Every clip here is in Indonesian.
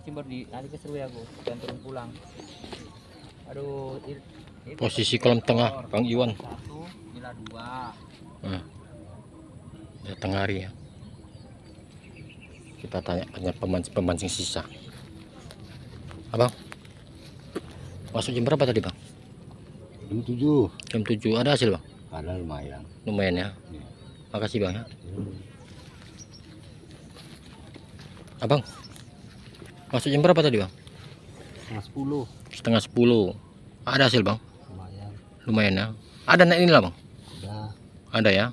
mancing baru di nanti keseru ya aku dan turun pulang. Aduh, Posisi kolam tengah Bang Iwan. satu, nila dua. Nah, ya, tengah hari ya. Kita tanya pemancing sisa. Abang, masuk jam berapa tadi Bang? Jam 7. Jam 7. Ada hasil Bang? Ada lumayan. Lumayan ya. Iya. Makasih Bang ya. Abang, masuk jam berapa tadi Bang? Setengah 10. Setengah 10. Ada hasil Bang? Lumayan. Lumayan ya. Ada naik nila Bang? Udah. Ada ya.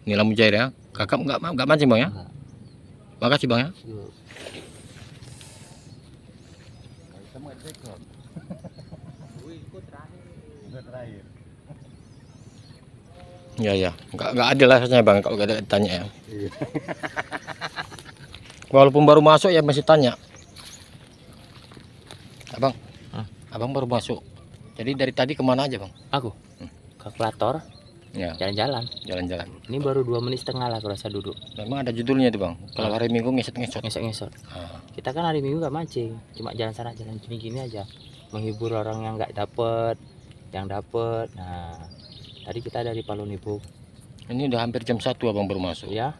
Nila mujair ya. Kakak nggak mancing Bang ya. Enggak. Makasih Bang ya. Yuk. Terakhir. Ya, nggak ada lah rasanya Bang kalau nggak ada tanya ya. Iya. Walaupun baru masuk ya masih tanya. Abang, abang baru masuk. Jadi dari tadi kemana aja Bang? Aku kalkulator Ya, jalan-jalan. jalan-jalan. Ini baru 2 menit setengah lah aku rasa duduk. Memang ada judulnya tuh Bang. Kalau hari Minggu ngesot-ngesot. Ngesot-ngesot. Ah, Kita kan hari Minggu gak mancing, cuma jalan sana jalan gini-gini aja, menghibur orang yang nggak dapet, yang dapet. Nah, tadi kita dari Palunibu ini udah hampir jam 1 Abang baru masuk. ya.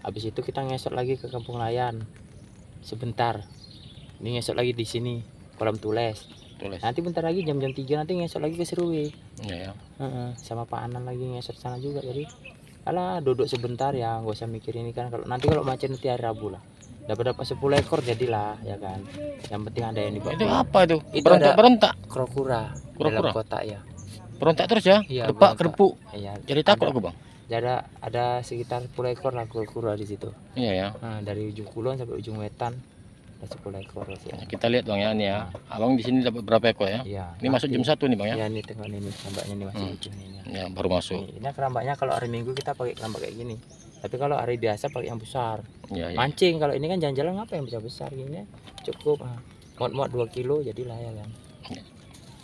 Habis itu kita ngesot lagi ke Kampung Layan sebentar. Ini ngesot lagi di sini kolam tules. Tulis. Nanti bentar lagi jam-jam 3 nanti ngesot lagi ke Seruwi. Ya, ya. Sama Pak Anan lagi ngesot sana juga. Jadi alah duduk sebentar ya, nggak usah mikir ini kan. Kalau nanti kalau mancing nanti hari Rabu lah. Dapat 10 ekor jadilah ya kan. Yang penting ada yang dibawa. Itu apa itu? Itu Berontak-berontak. Kura-kura Kura-kura? dalam kotak ya. Berontak terus ya? Iya, Kedepak, berontak. kerepuk. Iya. Jadi takut aku Bang. Ada sekitar 10 ekor lah kura-kura di situ. Iya ya. Nah, dari ujung kulon sampai ujung wetan ada 10 ekor sih. Kita lihat Bang ya ini ya. Abang di sini dapat berapa ekor ya? Iya. Ini masuk jam 1 nih Bang ya. Iya, nih tengok ini kerambaknya nih masih ujung ini. Ya, baru masuk. Ini kerambaknya kalau hari Minggu kita pakai kerambak kayak gini. Tapi kalau hari biasa pakai yang besar. Ya, ya. Mancing kalau ini kan jalan-jalan apa yang besar-besar gini cukup. Muat-muat 2 kilo jadilah ya kan. Ya.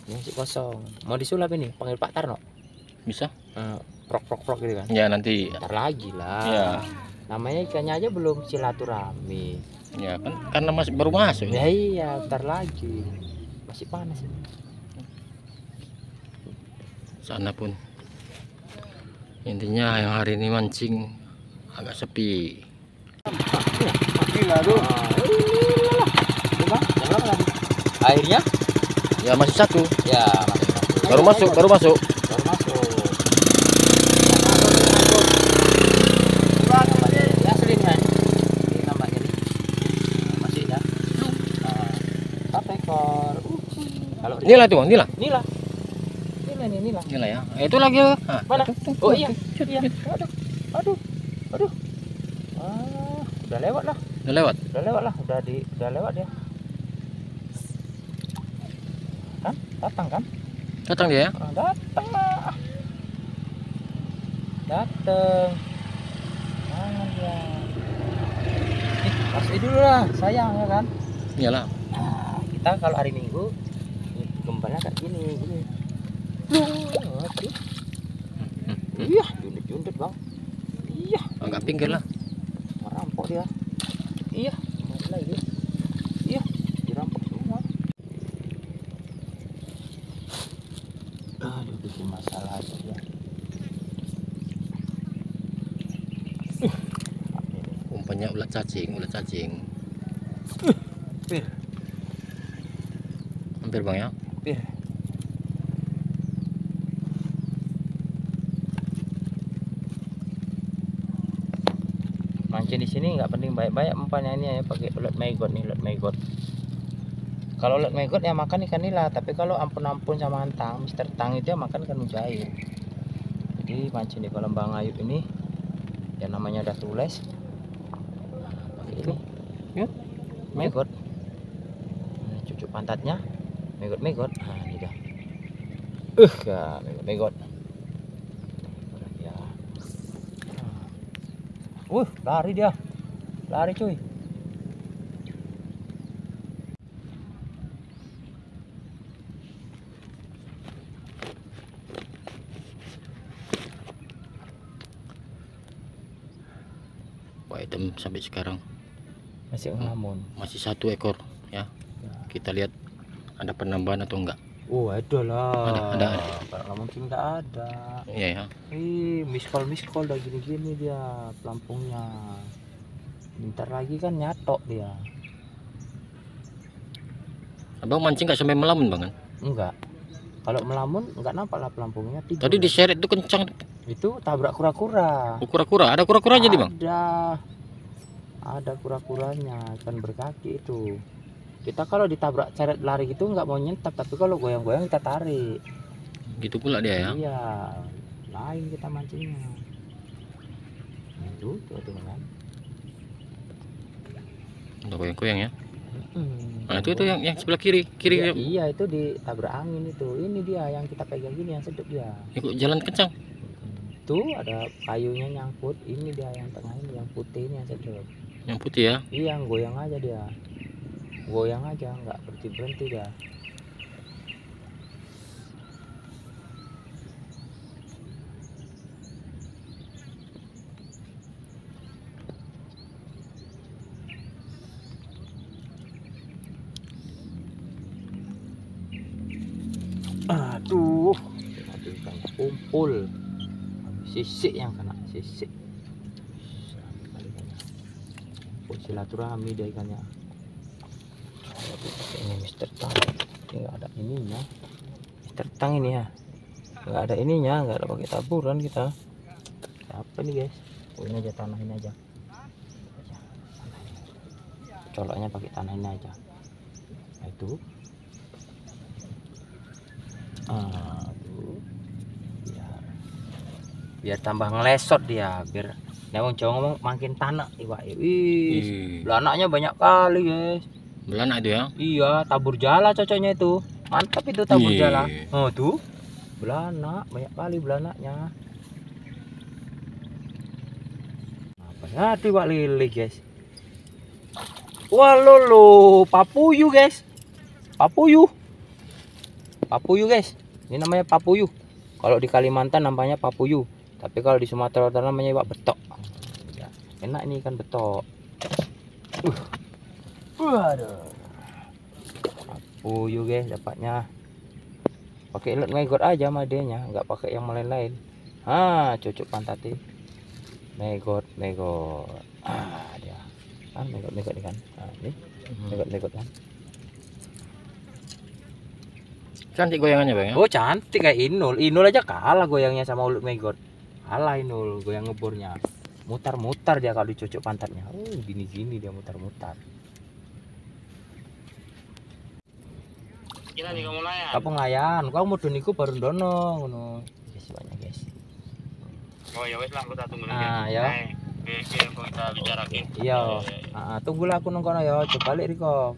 Ini masih kosong. Mau disulap ini panggil Pak Tarno. Bisa? Prok gitu kan. Ya nanti. Ntar lagi lah. Ya. Namanya ikannya aja belum silaturahmi. Ya kan karena masih baru masuk. Ya iya, ntar lagi. Masih panas ini. Sana pun. Intinya yang hari ini mancing agak sepi. Airnya? Ya masih satu. Ya, masih satu. Baru masuk. Baru masuk. Ya, selingan. Ini nampaknya nih. Masih ya. 4 ekor. Kalau Inilah tuh Bang, inilah. Inilah inilah. Inilah ya. Itu lagi. Mana? Oh iya. Iya. Aduh. Udah lewat lah. Udah lewat. Udah lewat dia. Kan? Datang kan? Datang dia ya. Datang lah. Datang. Jangan dia. Masih dulu lah, sayang ya kan? Iyalah. Nah, kita kalau hari Minggu gembalnya kayak gini. Aduh. Iya, jundut Bang. Iya, Agak pinggir lah. merampok dia. Iya, kemana lagi? Iya, dirampok semua. Aduh, bikin masalah aja ya. Umpannya ulat cacing. Pir. Hampir Bang ya. Pir. Mancing di sini nggak penting banyak umpannya ini ya, pakai ulat megot nih, ulat megot. Kalau ulat megot ya makan ikan nila, tapi kalau ampun-ampun sama antang, Mister Tang itu ya makan ikan mujair. Jadi mancing di kolam Bang Ayub ini yang namanya udah tules. Pakai ini. Ya. Megot. Nah, cucuk pantatnya. Megot. Nah, ini dah. Ya, megot. Ya. Lari dia. Lari cuy. Wah, item sampai sekarang Masih ngelamun. masih 1 ekor ya. Kita lihat ada penambahan atau enggak. Oh, ada lah. Ada. Nggak mungkin nggak ada. Iya ya. Miss call udah gini-gini dia pelampungnya. Bentar lagi kan nyatok dia. Abang mancing nggak sampai melamun bang kan? Enggak. Kalau melamun nggak nampak lah pelampungnya. Tidur. Tadi diseret itu kencang. Itu tabrak kura-kura. Kura-kura, ada kura-kura jadi bang? Ada kura-kuranya, ikan berkaki itu. Kita kalau ditabrak seret lari gitu nggak mau nyentap, tapi kalau goyang-goyang kita tarik. Gitu pula dia ya? Iya, lain kita mancingnya. Tuh kan. Udah goyang-goyang ya? Nah itu Goyang. yang sebelah kiri Iya, ya? iya, itu ditabrak angin itu. Ini dia yang kita pegang gini yang sedep dia. Ikut jalan kencang. Tuh ada kayunya nyangkut. Ini dia yang tengah ini, yang putih ini yang sedep. Yang putih ya? Iya, yang goyang aja dia. Goyang aja, nggak berhenti dia. Aduh, ikannya kumpul. Sisik yang kena, sisik. Silaturahmi dia ikannya. Ini Mister Tang, nggak ada ininya. Mister Tang ini ya, nggak ada ininya, nggak ada pakai taburan kita. Apa nih guys? Ini aja, tanahin aja. Coloknya pakai tanahin aja. Nah, itu. Aduh. Biar tambah ngelesot dia, biar Nawang Jawa ngomong makin tanak iwak. Wih, belanaknya banyak kali guys. Belanak itu ya? Iya, tabur jala cocoknya itu. Mantap itu tabur jala. Ih. Oh tuh, belanak banyak kali belanaknya. Apa ya iwak lele guys? Wah lolo, papuyu guys. Papuyu guys. Ini namanya papuyu. Kalau di Kalimantan namanya papuyu. Tapi kalau di Sumatera Utara namanya iwak betok. Ya, enak ini ikan betok. Waduh. Papuyu guys dapatnya. Pakai elet megot aja sama dianya, nggak pakai yang lain-lain. Cucuk pantatnya. Megot. Dia. Kan megot ikan. Ini megot kan. Cantik goyangannya bang ya? Oh cantik kayak Inul aja kalah goyangnya sama ulut megot. Kalah Inul goyang ngebornya. Mutar-mutar dia kalau dicucuk pantatnya. Gini-gini dia mutar-mutar. Kita nih kamu layan. Kamu ngelayan, kamu mau doniku baru dono ngono. Guys banyak guys. Oh ya wes lah, kita tunggu lagi. Ya. Kita bicara Iya. Tunggulah aku nongkono ya. Coba balik Riko.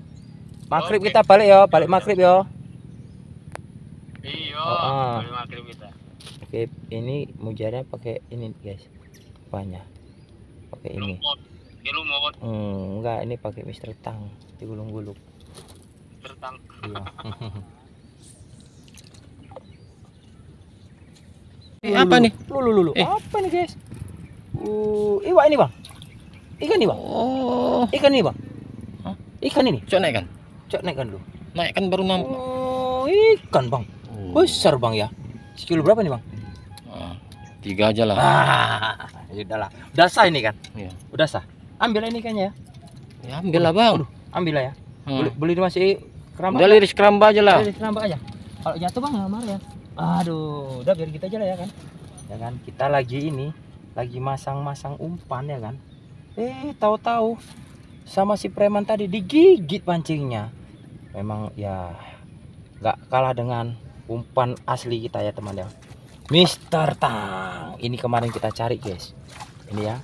Maghrib kita balik ya, balik maghrib ya. Iya, balik maghrib kita. Oke, ini mujarnya pakai ini guys. Banyak. Pakai ini. Enggak, ini pakai Mister Tang digulung-gulung. Tertang. Iya. Apa nih? Lulu. Apa nih guys? Iwak ini bang. Ikan ini bang. Oh. Ikan ini bang. Hah? Ikan ini. Cok naik kan? Cok naikkan dulu. Naik kan baru nampak. Oh, ikan bang. Besar bang ya. Sekilo berapa nih bang? 3 aja lah. Ya udahlah. Udah sah ini kan? Iya. Udah sah. Ambil ini ikannya ya. Ya ambil lah bang. Ambil lah ya. Beli masih keramba. Udah liris keramba aja lah. Liris keramba aja. Kalau jatuh bang nggak marah ya. Aduh, udah biar kita aja lah ya kan. Ya kan, kita lagi masang-masang umpan ya kan. Tahu-tahu sama si preman tadi digigit pancingnya. Memang ya nggak kalah dengan umpan asli kita ya teman ya. Mister Tang. Ini kemarin kita cari guys. Ini ya.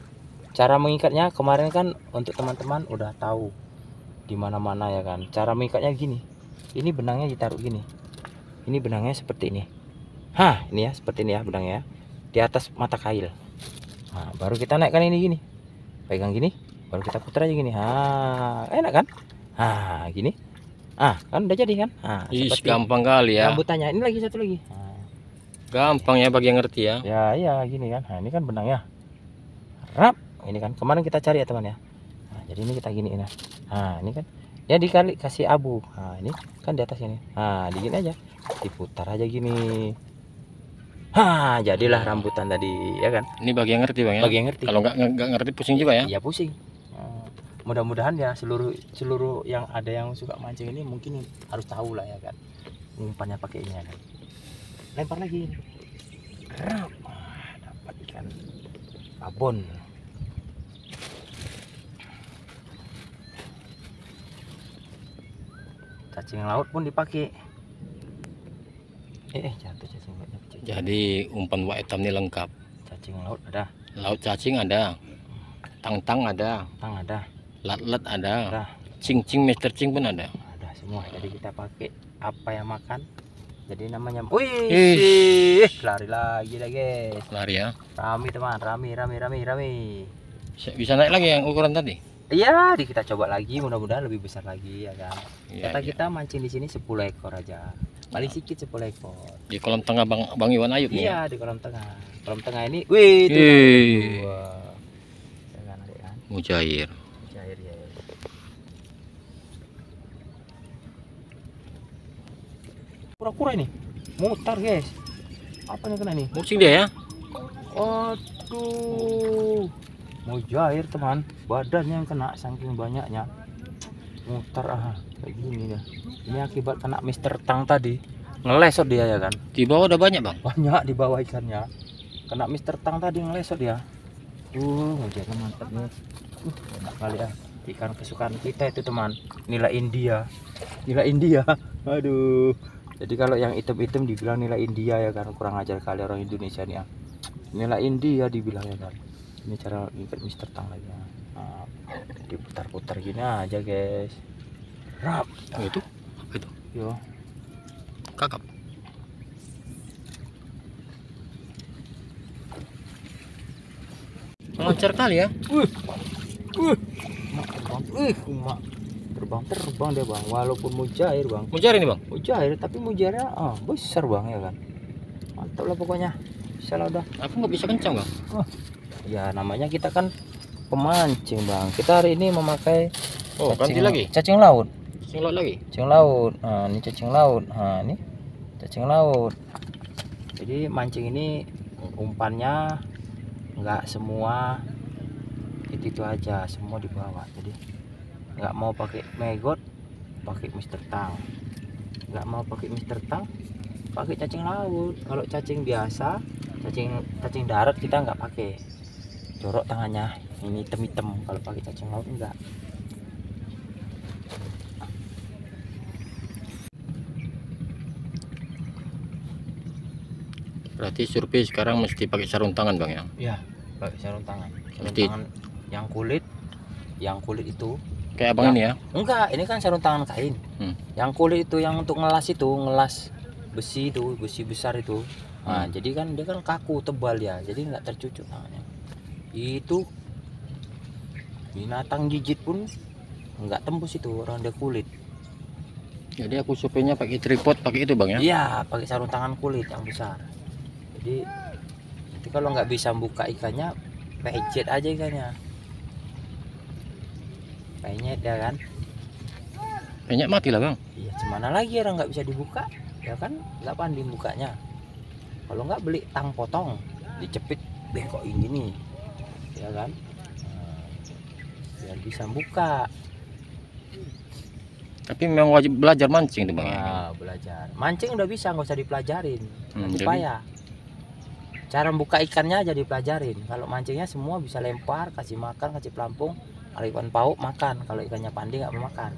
Cara mengikatnya kemarin kan untuk teman-teman udah tahu di mana-mana ya kan. Cara mengikatnya gini. Ini benangnya ditaruh gini. Ini benangnya seperti ini. Ini ya seperti ini ya benangnya. Di atas mata kail. Baru kita naikkan ini gini. Pegang gini, baru kita putar aja gini. Enak kan? Gini. Kan udah jadi kan? Gampang kali ya. Rambutannya ini lagi satu lagi. Gampang ya bagi yang ngerti ya. Ya gini kan. Ini kan benangnya. Rap. Ini kan kemarin kita cari ya teman ya. Jadi ini kita gini. Ini kan. Ya dikali kasih abu. Nah ini kan di atas ini. Nah digini aja, diputar aja gini. Jadilah rambutan tadi ya kan. Ini bagi yang ngerti bang ya. Bagi yang ngerti. Kalau nggak ngerti pusing juga ya. Iya pusing. Mudah-mudahan ya seluruh yang ada yang suka mancing ini mungkin harus tahu lah ya kan. Umpannya pakai ini ya kan. Lempar lagi. Dapat ikan babon. Cacing laut pun dipakai. Jatuh cacing laut. Jadi umpan wak hitam ini lengkap. Cacing laut ada, Laut cacing ada, tang-tang ada, tang ada, lat-lat ada, ada, cing-cing Mister Cing pun ada. ada semua. Jadi kita pakai apa yang makan. Jadi namanya, wih, lari lagi dah guys. Lari ya. Rame teman, rame. Bisa naik lagi yang ukuran tadi. Iya, kita coba lagi, mudah-mudahan lebih besar lagi ya kan. Ya, Kita mancing di sini 10 ekor aja. Paling sedikit 10 ekor. di kolam tengah Bang Iwan Ayub nih. Iya, di kolam tengah. Kolam tengah ini, wih, itu. Wah. Ya kan, adik kan. Mujair. Cair ya. Kura-kura ini. Mutar, guys. Apa yang kena nih? Pusing dia ya. Aduh. Mujair teman, badannya yang kena saking banyaknya. Mutar kayak gini dah. Ini akibat kena Mister Tang tadi. Ngelesot dia ya kan. Di bawah udah banyak bang. Banyak di bawah ikannya. Kena Mister Tang tadi ngelesot dia. Mujairnya mantap nih. Enak kali ya. Ikan kesukaan kita itu teman. Nila India. Aduh. Jadi kalau yang hitam-hitam dibilang nila India ya kan. Kurang ajar kali orang Indonesia nih ya. Nila India dibilang ya kan. Ini cara ikat Mister Tang lagi ya. Nah, diputar-putar gini aja guys. Rap. Oh, itu apa itu? Yo. Kakap. Lancar kali ya. Terbang dia bang. Walaupun mujair bang. Mujair ini bang. Mujair tapi mujairnya besar bang ya kan. Mantap lah pokoknya. Bisa lah udah. Aku nggak bisa kencang bang. Ya namanya kita kan pemancing bang. Kita hari ini memakai ganti lagi. Cacing laut. Cacing laut lagi. Cacing laut. Nah ini cacing laut. Nah ini cacing laut. Jadi mancing ini umpannya nggak semua itu aja, semua di bawah. Jadi nggak mau pakai megot, pakai Mister Tang. Nggak mau pakai Mister Tang, pakai cacing laut. Kalau cacing biasa, cacing darat kita nggak pakai. Jorok tangannya ini hitam-hitam. Kalau pakai cacing laut enggak. Berarti survei sekarang mesti pakai sarung tangan bang ya? Iya, pakai sarung tangan. Sarung Mesti. tangan yang kulit itu. Kayak abang ini ya? Enggak, ini kan sarung tangan kain. Yang kulit itu yang untuk ngelas besi itu, besi besar itu. Nah, jadi kan dia kan kaku, tebal ya. Jadi nggak tercucuk tangannya. Itu binatang gigit pun nggak tembus itu, orang dia kulit. Jadi aku surveinya pakai tripod, pakai itu bang ya? Iya, pakai sarung tangan kulit yang besar. Jadi kalau nggak bisa buka ikannya, pejet aja ikannya. Penyet ya kan? Banyak mati lah bang. Iya, gimana lagi orang nggak bisa dibuka, ya kan? Nggak pandai bukanya. Kalau nggak beli tang potong, dicepit bengkok ini nih, ya kan? Nah, biar bisa buka. Tapi memang wajib belajar mancing tuh bang ya? Nah, belajar. Mancing udah bisa, nggak usah dipelajarin. Jadi Payah. Cara buka ikannya aja dipelajarin. Kalau mancingnya semua bisa lempar, kasih makan, kasih pelampung. Kalau ikan pauk makan, kalau ikannya pandi nggak mau makan.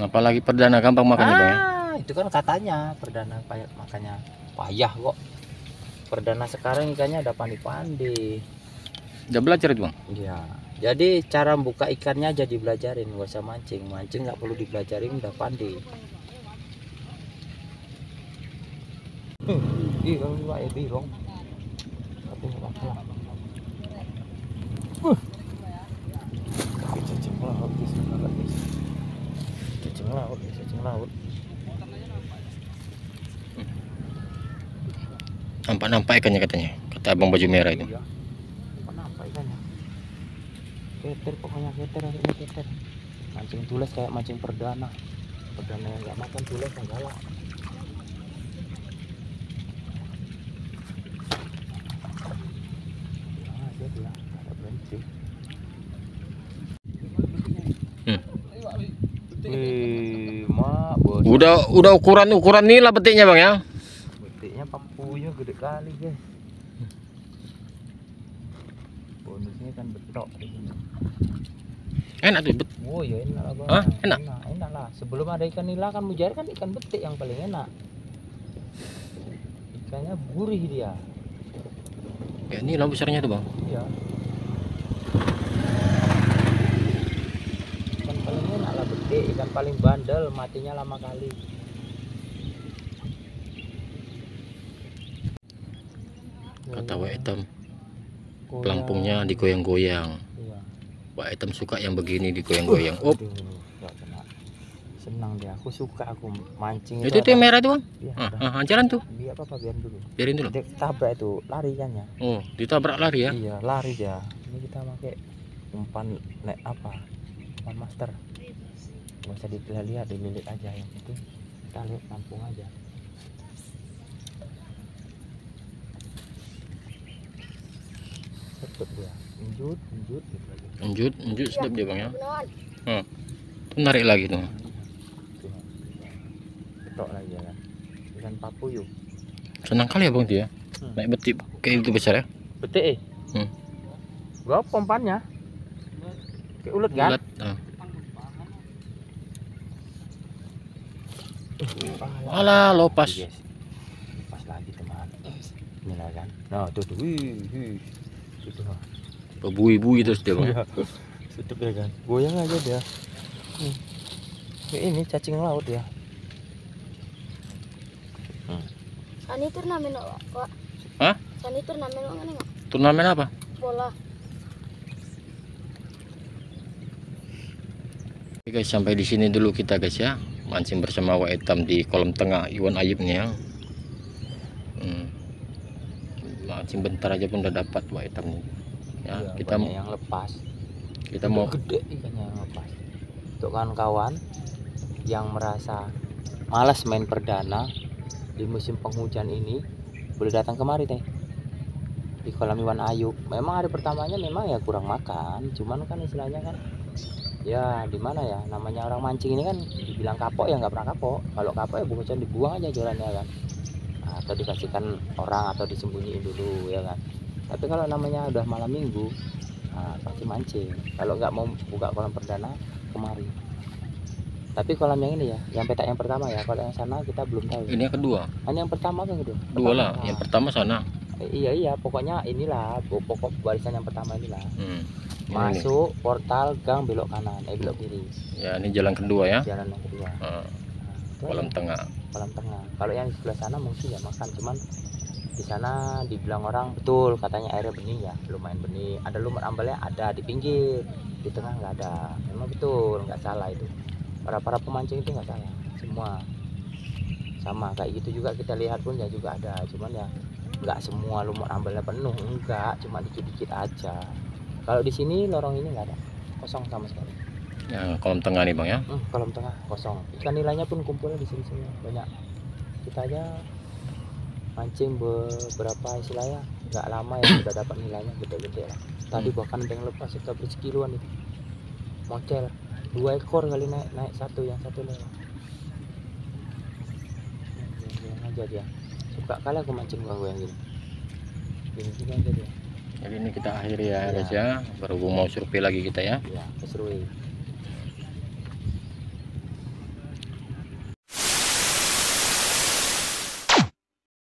Apalagi perdana gampang makannya bang ya? Itu kan katanya perdana payah makannya. Payah kok. Perdana sekarang ikannya udah pandi-pandi. Udah belajar itu bang? Iya. Jadi cara buka ikannya aja dibelajarin, nggak usah mancing. Mancing nggak perlu dipelajarin, udah pandi. Ih, kalau juga ya bingung. Tapi nggak masalah. Cacing laut. Nampak ikannya katanya, kata abang baju merah itu. Iya. Nampak ikannya. Keter pokoknya, keter hari ini keter. Mancing tules kayak mancing perdana yang nggak makan tules yang galak. Nah, dia ada berhenti. Mak bos. Udah ukuran nila betiknya bang ya. Betiknya papunya gede kali guys. Bonusnya kan betok. Enak tuh. Oh ya enak lah bang. Hah? Enak? Enak lah. Sebelum ada ikan nila kan mujair kan ikan betik yang paling enak. Ikannya gurih dia. Kayak nila besarnya tuh bang. Iya. Ikan paling enak lah betik. Ikan paling bandel, matinya lama kali. Kata Wak Hitam, Goyang. pelampungnya digoyang-goyang. Iya. Wak Hitam suka yang begini digoyang-goyang. Oh, Aduh, nggak kena. Senang dia. Aku suka aku mancing itu yang merah tuh bang. Iya, Jalan tuh. biar apa biar dulu. Biarin dulu. Dia tabrak itu lari kan ya. Oh, ditabrak lari ya. Iya, lari dia. Ini kita pakai umpan net apa? Umpan master. Nggak usah dilihat, dililit aja yang penting kita lihat kampung aja. Tetep dia. Lanjut gitu aja. Lanjut sedap dia bang ya. Tuh, narik lagi tuh. Betok lagi ya kan. Ikan papuyuh. Senang kali ya bang dia. Naik betik kayak itu besar ya. Betik. Gua pompannya. Kayak ulet kan? Ulat. Alah, lopas. Guys. Pas lagi teman. Inilah kan. Nah, tuh. Wih. Itu. Bui-bui terus dia bang. Iya. Sedep ya kan. Goyang aja dia. Kayak ini cacing laut ya. Sani turnamen Wak. Hah? Sani turnamen Wak ngene enggak? Turnamen apa? Bola. Oke guys, sampai di sini dulu kita guys ya. Mancing bersama Wak Hitam di kolam tengah Iwan Ayub nih ya. Mancing bentar aja pun udah dapat Wak Hitam nih. Ya, Iya, kita banyak yang lepas. kita mau gede ikannya yang lepas. Untuk kawan-kawan yang merasa malas main perdana di musim penghujan ini, boleh datang kemari teh di kolam Iwan Ayub. Memang hari pertamanya memang ya kurang makan, cuman kan istilahnya kan ya di mana ya, namanya orang mancing ini kan dibilang kapok ya nggak pernah kapok. Kalau kapok ya bukan dibuang aja jalannya kan, atau dikasihkan orang atau disembunyiin dulu ya kan. Tapi kalau namanya udah malam minggu, nah, pasti mancing. Kalau nggak mau buka kolam perdana, kemari. Tapi kolam yang ini ya, yang petak yang pertama ya. Kalau yang sana kita belum tahu. ini yang kedua. Yang pertama kan kedua? Dua lah, Pertama. yang pertama sana. Iya, pokoknya inilah pokok barisan yang pertama inilah. Ini Masuk portal gang belok kanan, belok kiri. nih. Ya, ini jalan kedua ya. Jalan yang kedua. Nah, itu Kolam aja, tengah. kolam tengah. Kalau yang di sebelah sana mungkin ya makan, cuman di sana dibilang orang betul katanya airnya bening ya, lumayan bening. Ada lumut ambalnya ada di pinggir, di tengah nggak ada. Memang betul, nggak salah itu. Para pemancing itu nggak salah, semua sama kayak gitu juga kita lihat pun ya juga ada, cuman ya nggak semua lumut ambalnya penuh, enggak, cuma dikit-dikit aja. Kalau di sini lorong ini nggak ada, kosong sama sekali. Ya, kolam tengah nih bang ya. Kolam tengah kosong. Ikan nilainya pun kumpulnya di sini banyak. Kita aja mancing beberapa istilahnya nggak lama ya sudah dapat nilainya gede-gede lah. Tadi bahkan ada yang lepas sudah bersekiluan itu. Mocel 2 ekor kali naik satu, yang satu lewat. Yang aja dia. Suka kali aku mancing goyang gini. Gini aja dia. Jadi ini kita akhiri ya guys ya. Berhubung mau survei lagi kita ya. Ya, keseru.